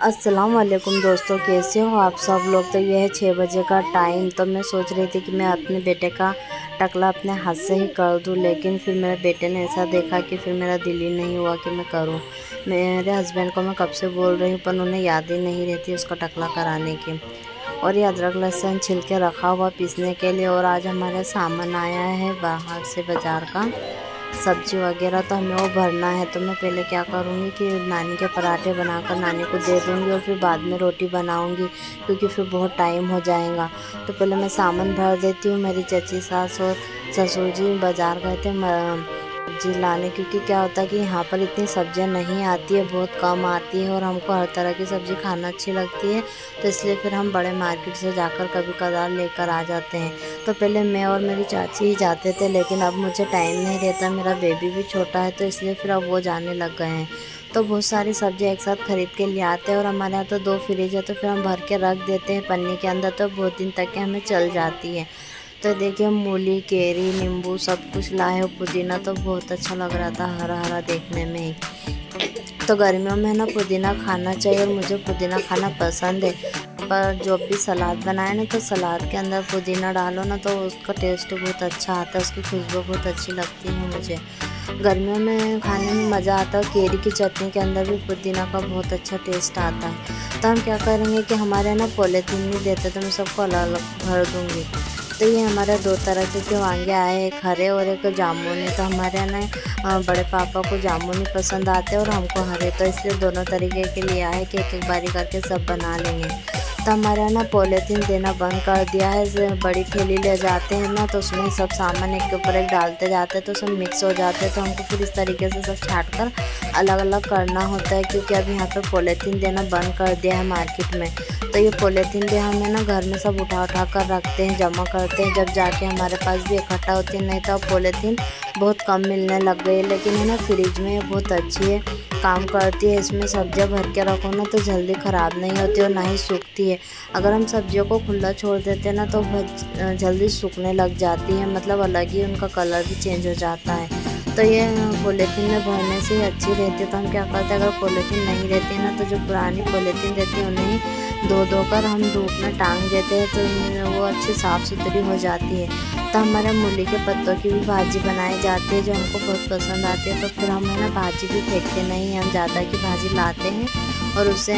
अस्सलाम वालेकुम दोस्तों, कैसे हो आप सब लोग। तो यह है 6 बजे का टाइम। तो मैं सोच रही थी कि मैं अपने बेटे का टकला अपने हाथ से ही कर दूं, लेकिन फिर मेरे बेटे ने ऐसा देखा कि फिर मेरा दिल ही नहीं हुआ कि मैं करूं। मेरे हस्बैंड को मैं कब से बोल रही हूँ, पर उन्हें याद ही नहीं रहती उसका टकला कराने की। और ये अदरक लहसुन छिल के रखा हुआ पीसने के लिए। और आज हमारे सामान आया है बाहर से बाज़ार का, सब्जी वगैरह, तो हमें वो भरना है। तो मैं पहले क्या करूँगी कि नानी के पराठे बनाकर नानी को दे दूँगी और फिर बाद में रोटी बनाऊँगी, क्योंकि फिर बहुत टाइम हो जाएगा। तो पहले मैं सामान भर देती हूँ। मेरी चाची सास और ससुर जी बाज़ार गए थे सब्जी लाने, क्योंकि क्या होता है कि यहाँ पर इतनी सब्जियाँ नहीं आती है, बहुत कम आती है, और हमको हर तरह की सब्ज़ी खाना अच्छी लगती है। तो इसलिए फिर हम बड़े मार्केट से जाकर कभी कदार लेकर आ जाते हैं। तो पहले मैं और मेरी चाची ही जाते थे, लेकिन अब मुझे टाइम नहीं रहता, मेरा बेबी भी छोटा है, तो इसलिए फिर अब वो जाने लग गए हैं। तो बहुत सारी सब्जियाँ एक साथ ख़रीद के ले आते हैं। और हमारे यहाँ तो 2 फ्रिज है, तो फिर हम भर के रख देते हैं पन्नी के अंदर, तो बहुत दिन तक के हमें चल जाती है। तो देखिए, मूली, केरी, नींबू सब कुछ लाए हो। पुदीना तो बहुत अच्छा लग रहा था, हरा हरा देखने में ही। तो गर्मियों में ना पुदीना खाना चाहिए, और मुझे पुदीना खाना पसंद है। पर जो भी सलाद बनाए ना, तो सलाद के अंदर पुदीना डालो ना, तो उसका टेस्ट बहुत अच्छा आता है, उसकी खुशबू बहुत अच्छी लगती है मुझे। गर्मियों में खाने में मज़ा आता है। केरी की चटनी के अंदर भी पुदीना का बहुत अच्छा टेस्ट आता है। तो हम क्या करेंगे कि हमारे ना पॉलीथीन नहीं देते, तो मैं सबको अलग अलग भर दूँगी। तो ये हमारे 2 तरह के वांगे आए, एक हरे और एक जामुनी। तो हमारे ना बड़े पापा को जामुनी पसंद आते हैं और हमको हरे, तो इसलिए दोनों तरीके के लिए आए कि एक एक बारी करके सब बना लेंगे। तो हमारे ना पॉलीथीन देना बंद कर दिया है। बड़ी थैली ले जाते हैं ना, तो उसमें सब सामान एक के ऊपर एक डालते जाते हैं, तो सब मिक्स हो जाते हैं। तो हमको फिर इस तरीके से सब छाट कर अलग अलग करना होता है, क्योंकि अब यहाँ पर पॉलीथीन देना बंद कर दिया है मार्केट में। तो ये पॉलीथीन भी हमें ना घर में सब उठा उठा कर रखते हैं, जमा करते हैं, जब जाके हमारे पास भी इकट्ठा होती है। नहीं तो अब पॉलीथीन बहुत कम मिलने लग गई है, लेकिन है ना फ्रिज में ये बहुत अच्छी है, काम करती है। इसमें सब्जियां भर के रखो ना, तो जल्दी ख़राब नहीं होती और ना ही सूखती है। अगर हम सब्जियों को खुला छोड़ देते हैं ना, तो जल्दी सूखने लग जाती है, मतलब अलग ही उनका कलर भी चेंज हो जाता है। तो ये पॉलीथीन में भरने से ही अच्छी रहती है। तो हम क्या करते हैं, अगर पॉलीथीन नहीं रहती है ना, तो जो पुरानी पॉलीथीन रहती है उन्हें धो कर हम धूप में टांग देते हैं, तो वो अच्छी साफ़ सुथरी हो जाती है। तो हमारे मूली के पत्तों की भी भाजी बनाई जाती है, जो हमको बहुत पसंद आती है। तो फिर हम है ना भाजी भी फेंकते नहीं, हम ज़्यादा की भाजी लाते हैं और उसे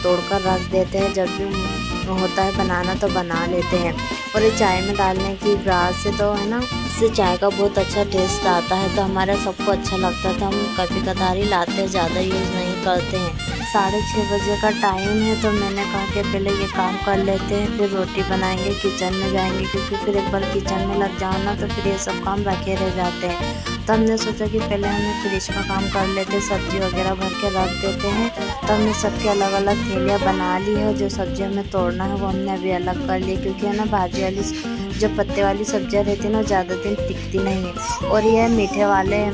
तोड़ कर रख देते हैं। जब भी होता है बनाना तो बना लेते हैं। और ये चाय में डालने की बाद से तो है ना, इससे चाय का बहुत अच्छा टेस्ट आता है। तो हमारा सबको अच्छा लगता है, तो हम कभी कदार ही लाते हैं, ज़्यादा यूज़ नहीं करते हैं। 6:30 बजे का टाइम है, तो मैंने कहा कि पहले ये काम कर लेते हैं, फिर रोटी बनाएंगे, किचन में जाएंगे, क्योंकि फिर एक बार किचन में लग जाओ ना, तो फिर ये सब काम रखे रह जाते हैं। तो हमने सोचा कि पहले हमें फ्रिज का काम कर लेते, सब्ज़ी वगैरह भर के रख देते हैं। तो हमने सबके अलग अलग थैलियाँ बना ली है, और जो सब्ज़ी हमें तोड़ना है वो हमने अभी अलग कर ली, क्योंकि है ना भाजी वाली जो पत्ते वाली सब्जियाँ रहती है ना, ज़्यादा दिन टिकती नहीं है। और ये मीठे वाले,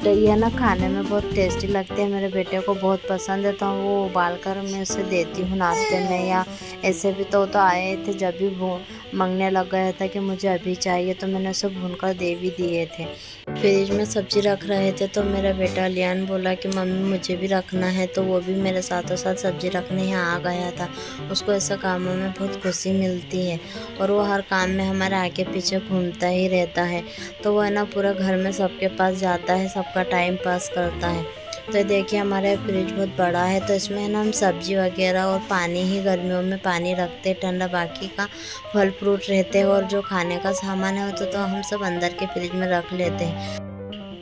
तो ये ना खाने में बहुत टेस्टी लगते हैं, मेरे बेटे को बहुत पसंद है। तो वो उबाल कर मैं उसे देती हूँ नाश्ते में, या ऐसे भी। तो आए थे, जब भी मांगने लग गया था कि मुझे अभी चाहिए, तो मैंने उसे भून कर दे भी दिए थे। फ्रिज में सब्ज़ी रख रहे थे, तो मेरा बेटा लियान बोला कि मम्मी मुझे भी रखना है, तो वो भी मेरे साथों साथ सब्ज़ी रखने यहाँ आ गया था। उसको ऐसा कामों में बहुत खुशी मिलती है, और वो हर काम में हमारे आगे पीछे घूमता ही रहता है। तो वो है ना पूरा घर में सबके पास जाता है, सबका टाइम पास करता है। तो देखिए, हमारा फ्रिज बहुत बड़ा है, तो इसमें है ना हम सब्जी वगैरह और पानी ही गर्मियों में पानी रखते ठंडा, बाकी का फल फ्रूट रहते हैं, और जो खाने का सामान है तो हम सब अंदर के फ्रिज में रख लेते हैं।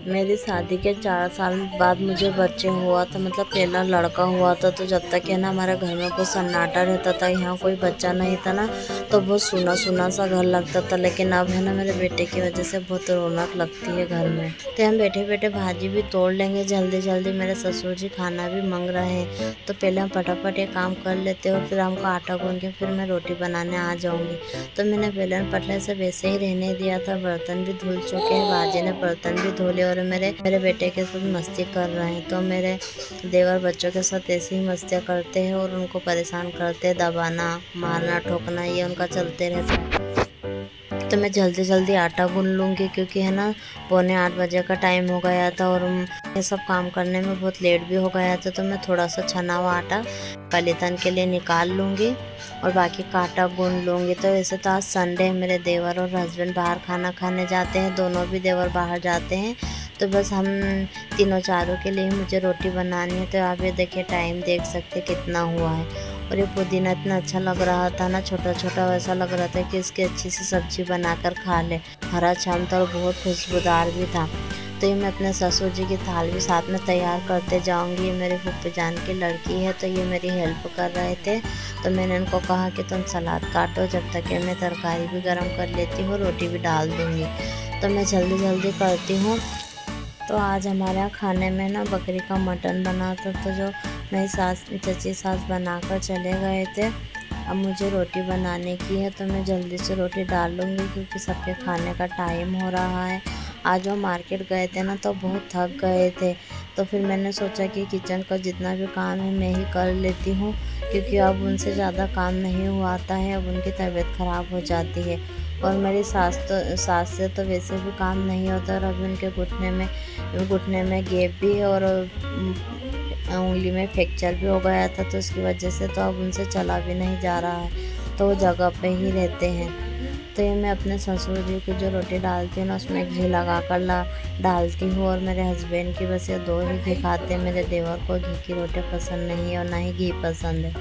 मेरी शादी के 4 साल बाद मुझे बच्चे हुआ था, मतलब पहला लड़का हुआ था। तो जब तक है ना हमारे घर में बहुत सन्नाटा रहता था, यहाँ कोई बच्चा नहीं था ना, तो बहुत सूना सूना सा घर लगता था। लेकिन अब है ना मेरे बेटे की वजह से बहुत रौनक लगती है घर में। तो हम बैठे बैठे भाजी भी तोड़ लेंगे जल्दी जल्दी। मेरे ससुर जी खाना भी मांग रहे हैं, तो पहले हम फटाफट ये काम कर लेते हैं, और फिर हमको आटा गूंद के फिर मैं रोटी बनाने आ जाऊँगी। तो मैंने बेलन पटले से वैसे ही रहने दिया था। बर्तन भी धुल चुके हैं, बाजी ने बर्तन भी धो लिए, और मेरे बेटे के साथ मस्ती कर रहे हैं। तो मेरे देवर बच्चों के साथ ऐसी ही मस्तियाँ करते हैं, और उनको परेशान करते हैं, दबाना, मारना, ठोकना, ये उनका चलते रहता है। तो मैं जल्दी जल्दी आटा गूंद लूँगी, क्योंकि है ना 7:45 का टाइम हो गया था और ये सब काम करने में बहुत लेट भी हो गया था। तो मैं थोड़ा सा छना हुआ आटा पलीतन के लिए निकाल लूँगी और बाकी का आटा गूंद लूँगी। तो वैसे तो आज संडे है, मेरे देवर और हस्बैंड बाहर खाना खाने जाते हैं, दोनों भी देवर बाहर जाते हैं। तो बस हम तीनों चारों के लिए मुझे रोटी बनानी है। तो आप ये देखिए टाइम देख सकते कितना हुआ है। और ये पुदीना इतना अच्छा लग रहा था ना, छोटा छोटा, वैसा लग रहा था कि इसकी अच्छी सी सब्जी बनाकर खा ले। हरा छाम था और बहुत खुशबूदार भी था। तो ये मैं अपने ससुर जी की थाल भी साथ में तैयार करते जाऊंगी। ये मेरी फूफी जान की लड़की है, तो ये मेरी हेल्प कर रहे थे। तो मैंने इनको कहा कि तुम सलाद काटो, जब तक कि मैं तरकारी भी गर्म कर लेती हूँ, रोटी भी डाल दूँगी। तो मैं जल्दी जल्दी करती हूँ। तो आज हमारे यहाँ खाने में ना बकरी का मटन बना था, तो जो मेरी चची सास बनाकर चले गए थे। अब मुझे रोटी बनाने की है, तो मैं जल्दी से रोटी डाल लूँगी क्योंकि सबके खाने का टाइम हो रहा है। आज वो मार्केट गए थे ना, तो बहुत थक गए थे। तो फिर मैंने सोचा कि किचन का जितना भी काम है मैं ही कर लेती हूँ, क्योंकि अब उनसे ज़्यादा काम नहीं हुआता है, अब उनकी तबीयत ख़राब हो जाती है। और मेरी सास से तो वैसे भी काम नहीं होता, और अभी उनके घुटने में गैप भी है और उंगली में फ्रैक्चर भी हो गया था। तो उसकी वजह से तो अब उनसे चला भी नहीं जा रहा है, तो वो जगह पे ही रहते हैं। तो ये मैं अपने ससुर जी की जो रोटी डालती हूँ ना, उसमें घी लगा कर डालती हूँ। और मेरे हस्बैंड की बस ये 2 ही घी खाते हैं। मेरे देवर को घी की रोटी पसंद नहीं है और ना ही घी पसंद है,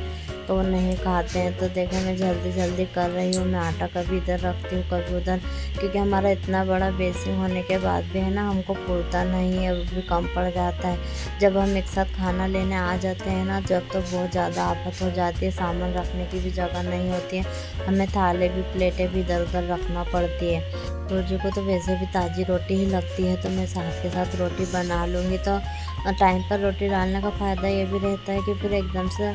तो वो नहीं खाते हैं। तो देखो मैं जल्दी जल्दी कर रही हूँ। मैं आटा कभी इधर रखती हूँ कभी उधर, क्योंकि हमारा इतना बड़ा बेसिन होने के बाद भी है ना हमको पुरता नहीं है, वो भी कम पड़ जाता है। जब हम एक साथ खाना लेने आ जाते हैं ना, जब तो बहुत ज़्यादा आफत हो जाती है, सामान रखने की भी जगह नहीं होती है, हमें थाले भी प्लेटें भी इधर उधर रखना पड़ती है। रोजी को तो वैसे भी ताज़ी रोटी ही लगती है, तो मैं साथ के साथ रोटी बना लूँगी। तो टाइम पर रोटी डालने का फ़ायदा ये भी रहता है कि फिर एकदम से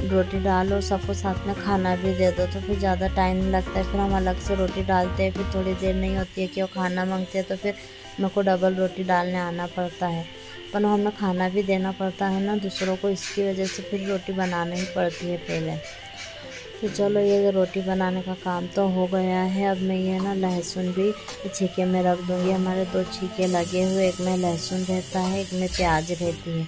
रोटी डालो, सबको साथ में खाना भी दे दो, तो फिर ज़्यादा टाइम लगता है। फिर हम अलग से रोटी डालते हैं, फिर थोड़ी देर नहीं होती है कि वो खाना मांगते हैं, तो फिर मेरे को डबल रोटी डालने आना पड़ता है। पर हमें खाना भी देना पड़ता है ना दूसरों को, इसकी वजह से फिर रोटी बनाना ही पड़ती है पहले। तो चलो ये रोटी बनाने का काम तो हो गया है। अब मैं ये ना लहसुन भी छीके में रख दूँगी। हमारे 2 छीके लगे हुए, एक में लहसुन रहता है, एक में प्याज रहती है।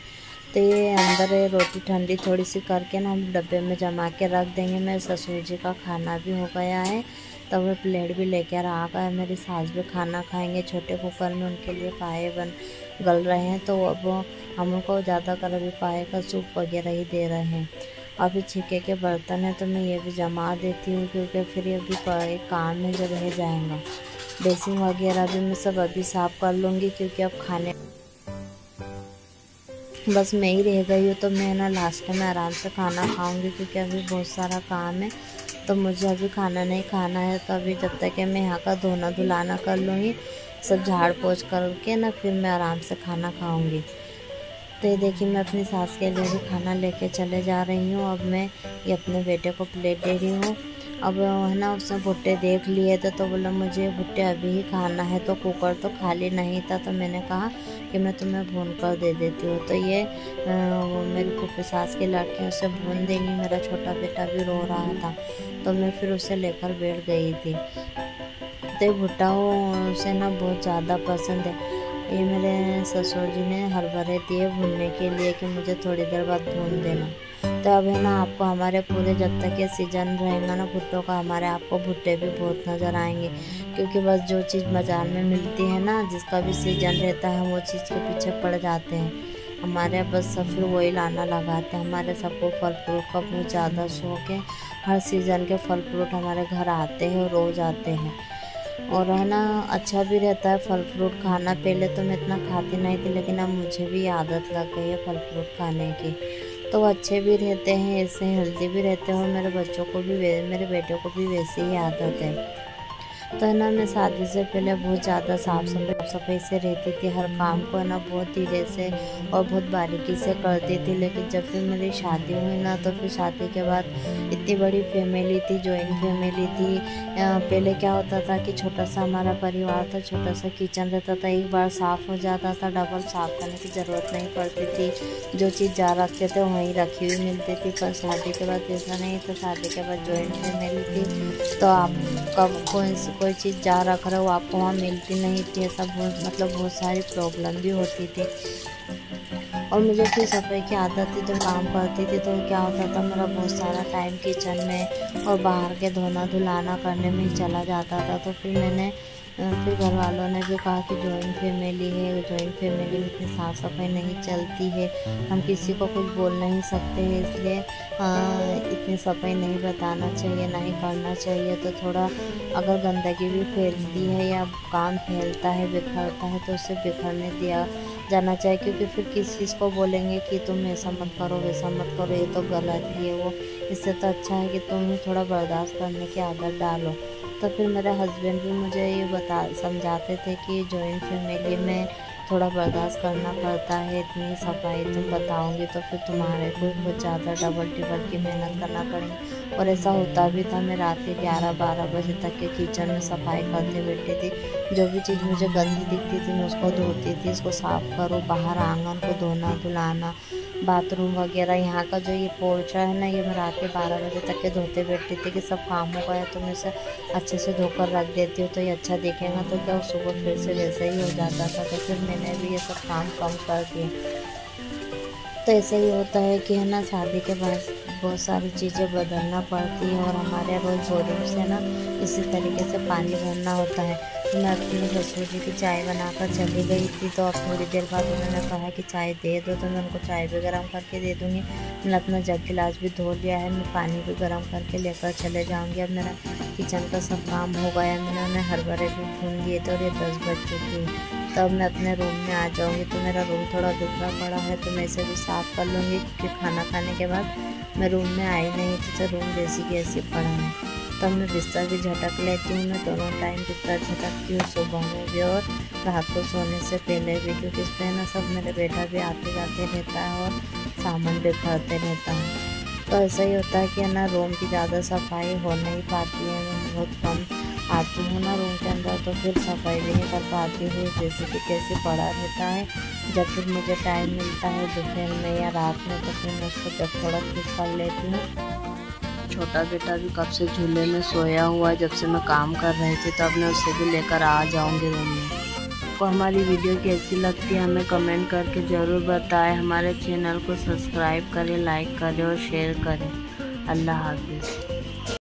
तो ये अंदर रोटी ठंडी थोड़ी सी करके ना हम डब्बे में जमा के रख देंगे। मेरे ससुर जी का खाना भी हो गया है, तो वो प्लेट भी लेकर आ गए। मेरी सास भी खाना खाएंगे, छोटे कुकर में उनके लिए पाए गल रहे हैं। तो अब हम उनको ज़्यादा कर अभी पाए का सूप वगैरह ही दे रहे हैं। अभी छीके के बर्तन है, तो मैं ये भी जमा देती हूँ, क्योंकि फिर ये भी काम में जो रह जाएगा। बेसिन वगैरह भी मैं सब अभी साफ़ कर लूँगी, क्योंकि अब खाने बस मैं ही रह गई हूँ। तो मैं ना लास्ट में आराम से खाना खाऊंगी, क्योंकि अभी बहुत सारा काम है, तो मुझे अभी खाना नहीं खाना है। तो अभी जब तक कि मैं यहाँ का धोना धुलाना कर लूँगी, सब झाड़ पोछ करके ना, फिर मैं आराम से खाना खाऊंगी। तो ये देखिए मैं अपनी सास के लिए भी खाना लेके चले जा रही हूँ। अब मैं ये अपने बेटे को प्लेट दे रही हूँ। अब है ना उसने भुट्टे देख लिए थे, तो बोला मुझे भुट्टे अभी ही खाना है। तो कुकर तो खाली नहीं था, तो मैंने कहा कि मैं तुम्हें भून कर दे देती हूँ। तो ये मेरी फूफी सास की लड़की उसे भून देंगी। मेरा छोटा बेटा भी रो रहा था, तो मैं फिर उसे लेकर बैठ गई थी। तो ये भुट्टा उसे ना बहुत ज़्यादा पसंद है। ये मेरे ससुर जी ने हरभरे दिए भूनने के लिए कि मुझे थोड़ी देर बाद भून देना। तो अब है ना आपको हमारे पूरे जब तक ये सीज़न रहेगा ना भुट्टों का, हमारे आपको भुट्टे भी बहुत नज़र आएंगे, क्योंकि बस जो चीज़ बाज़ार में मिलती है ना, जिसका भी सीज़न रहता है, वो चीज़ के पीछे पड़ जाते हैं। हमारे यहाँ बस सब फिर वही लाना लगाते हैं। हमारे सबको फल फ्रूट का बहुत ज़्यादा शौक़ है। हर सीज़न के फल फ्रूट हमारे घर आते हैं और रोज़ आते हैं। और है ना अच्छा भी रहता है फल फ्रूट खाना। पहले तो मैं इतना खाती नहीं थी, लेकिन अब मुझे भी आदत लग गई है फल फ्रूट खाने की। तो वो अच्छे भी रहते हैं, इससे हेल्दी भी रहते हैं, और मेरे बच्चों को भी मेरे बेटों को भी वैसी ही आदत है। तो है ना मैं शादी से पहले बहुत ज़्यादा साफ़ सफाई से रहती थी। हर काम को है ना बहुत धीरे से और बहुत बारीकी से करती थी। लेकिन जब फिर मेरी शादी हुई ना, तो फिर शादी के बाद इतनी बड़ी फैमिली थी, जॉइंट फैमिली थी। पहले क्या होता था कि छोटा सा हमारा परिवार था, छोटा सा किचन रहता था, एक बार साफ़ हो जाता था, डबल साफ़ करने की ज़रूरत नहीं पड़ती थी। जो चीज़ जहाँ रखते थे वहीं रखी हुई मिलती थी। पर शादी के बाद ऐसा नहीं था। शादी के बाद जॉइंट फैमिली थी, तो आप कब कोई चीज़ जा रख रहे हो आपको वहाँ मिलती नहीं थी, ऐसा बहुत सारी प्रॉब्लम भी होती थी। और मुझे फिर सफाई की आदत थी, तो काम करती थी तो क्या होता था मेरा बहुत सारा टाइम किचन में और बाहर के धोना धुलाना करने में ही चला जाता था। तो फिर फिर घर वालों ने भी कहा कि जॉइंट फैमिली है, जॉइंट फैमिली में इतनी साफ़ सफाई नहीं चलती है, हम किसी को कुछ बोल नहीं सकते हैं, इसलिए इतनी सफाई नहीं बताना चाहिए, ना ही करना चाहिए। तो थोड़ा अगर गंदगी भी फैलती है या काम फैलता है बिखरता है तो उसे बिखरने दिया जाना चाहिए, क्योंकि फिर किस चीज़ को बोलेंगे कि तुम ऐसा मत करो वैसा मत करो, ये तो गलत ही है वो। इससे तो अच्छा है कि तुम ही थोड़ा बर्दाश्त करने की आदत डालो। तो फिर मेरे हस्बैंड भी मुझे ये समझाते थे कि जॉइंट फैमिली में थोड़ा बर्दाश्त करना पड़ता है, इतनी सफाई तुम बताओगे तो फिर तुम्हारे को कुछ ज़्यादा डबल टिबल की मेहनत करना पड़ेगी। और ऐसा होता भी था, मैं रात के 11-12 बजे तक के किचन में सफाई करते बैठती थी। जो भी चीज़ मुझे गंदी दिखती थी मैं उसको धोती थी, इसको साफ़ करो, बाहर आंगन को धोना धुलाना, बाथरूम वगैरह, यहाँ का जो ये पोर्चा है ना, ये मैं रात के 12 बजे तक के धोते बैठती थी कि सब काम हो गया तो मैं इसे अच्छे से धोकर रख देती हूँ, तो ये अच्छा दिखेगा। तो क्या सुबह फिर से वैसे ही हो जाता था, तो फिर मैंने भी ये सब काम कम कर दिए। तो ऐसे ही होता है कि है ना, शादी के बाद बहुत सारी चीज़ें बदलना पड़ती है और हमारे रोज़ बोरिंग से ना इसी तरीके से पानी भरना होता है। तो मैं अपने ससुर जी की चाय बनाकर चली गई थी, तो अब थोड़ी देर बाद उन्होंने कहा कि चाय दे दो, तो मैं उनको चाय भी गर्म करके दे दूँगी। मैंने अपना जग गिलास भी धो लिया है, मैं पानी भी गर्म करके लेकर चले जाऊँगी। अब मेरा किचन का सब काम हो गया, मैंने उन्हें हरभरे भी भून दिए थे और ये 10 बज चुकी है। तब मैं अपने रूम में आ जाऊँगी। तो मेरा रूम थोड़ा बिखरा पड़ा है, तो मैं इसे भी साफ़ कर लूँगी, क्योंकि खाना खाने के बाद मैं रूम में आई नहीं थी, तो रूम जैसी की ऐसी पड़ा है। तब मैं बिस्तर भी झटक लेती हूँ, मैं दोनों टाइम बिस्तर झटकती हूँ, सुबह में भी और रात को सोने से पहले भी, क्योंकि इस पर ना सब मेरा बेटा भी आते जाते रहता है और सामान बिखरते रहता है। तो ऐसा ही होता है कि ना रूम की ज़्यादा सफाई हो नहीं पाती है, मैं बहुत कम आती हूँ ना रूम के अंदर, तो फिर सफाई भी नहीं कर पाती हूँ, जैसे कि कैसे पड़ा रहता है। जब फिर मुझे टाइम मिलता है दोपहर में या रात में, तो फिर मैं उसको जब थोड़ा ठीक कर लेती हूँ। छोटा बेटा भी कब से झूले में सोया हुआ है, जब से मैं काम कर रही थी, तब मैं उसे भी लेकर आ जाऊँगी रूम में। आपको हमारी वीडियो कैसी लगती है हमें कमेंट करके ज़रूर बताएं। हमारे चैनल को सब्सक्राइब करें, लाइक करें और शेयर करें। अल्लाह हाफिज़।